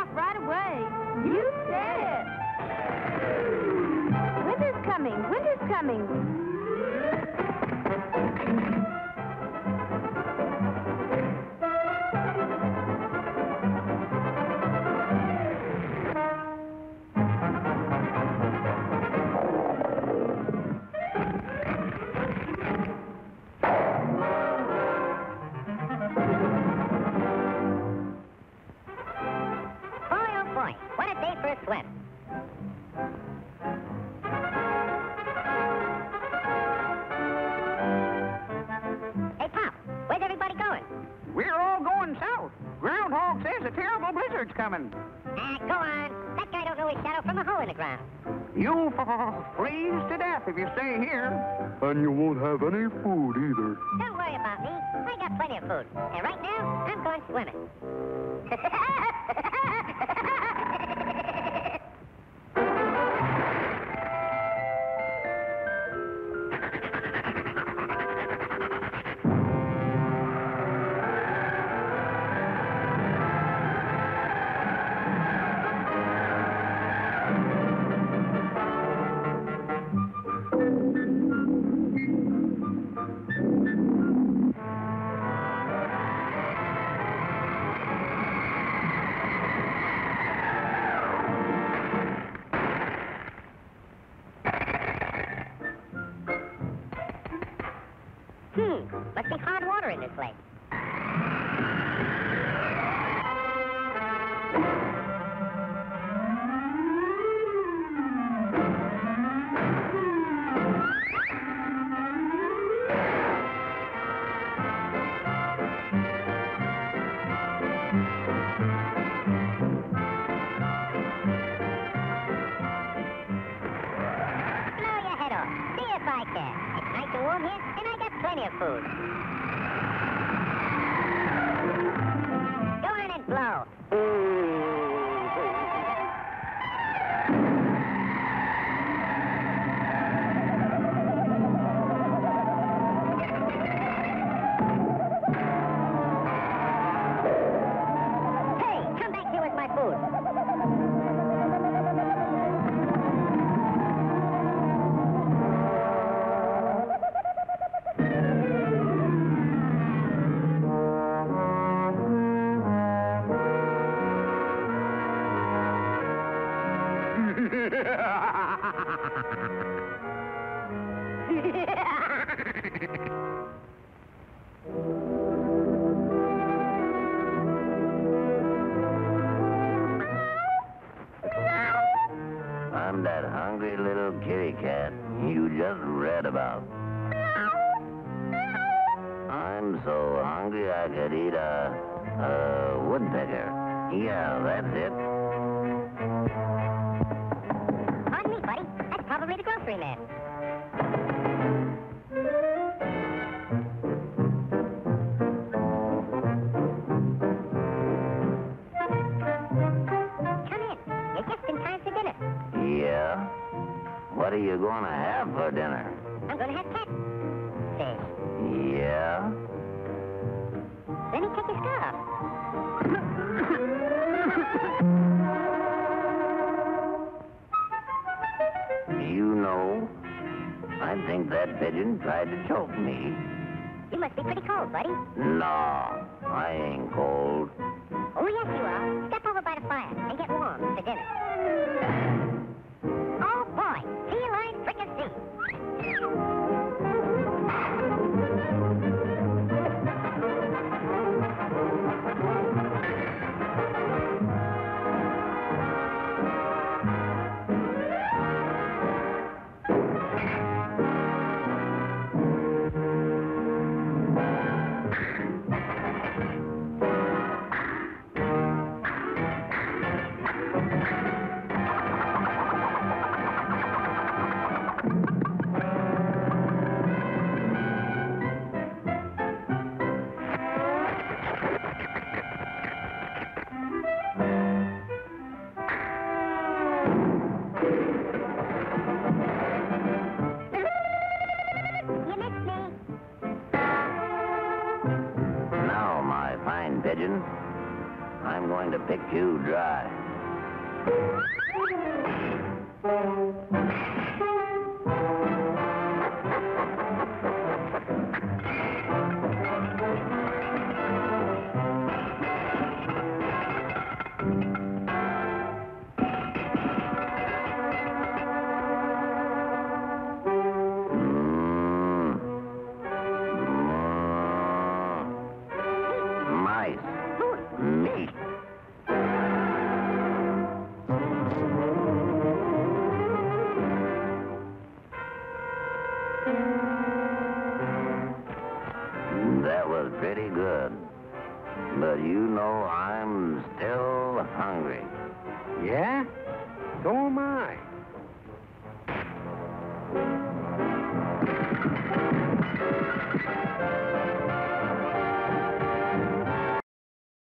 off right away. You said it. Winter's coming. Winter's coming. What a day for a swim. Hey, Pop, where's everybody going? We're all going south. Groundhog says a terrible blizzard's coming. Go on. That guy don't know his shadow from a hole in the ground. You'll freeze to death if you stay here. And you won't have any food either. Don't worry about me. I got plenty of food. And right now, I'm going swimming. Must be hard water in this lake. Blow your head off. See if I can. It's nice and warm here, and I got plenty of food. Go on and blow. Hey, come back here with my food. I'm that hungry little kitty cat you just read about. I'm so hungry I could eat a woodpecker. Yeah, that's it. Pardon me, buddy. That's probably the grocery man. Come in. You're just in time for dinner. Yeah? What are you going to have for dinner? I'm going to have catfish. Yeah? Let me take your scarf. You know, I think that pigeon tried to choke me. You must be pretty cold, buddy. No, I ain't cold. Oh, yes, you are. Step over by the fire and get warm for dinner. Oh, boy. Feline fricassee. picked you dry. Mice. Meat. That was pretty good. But you know I'm still hungry. Yeah? So am I.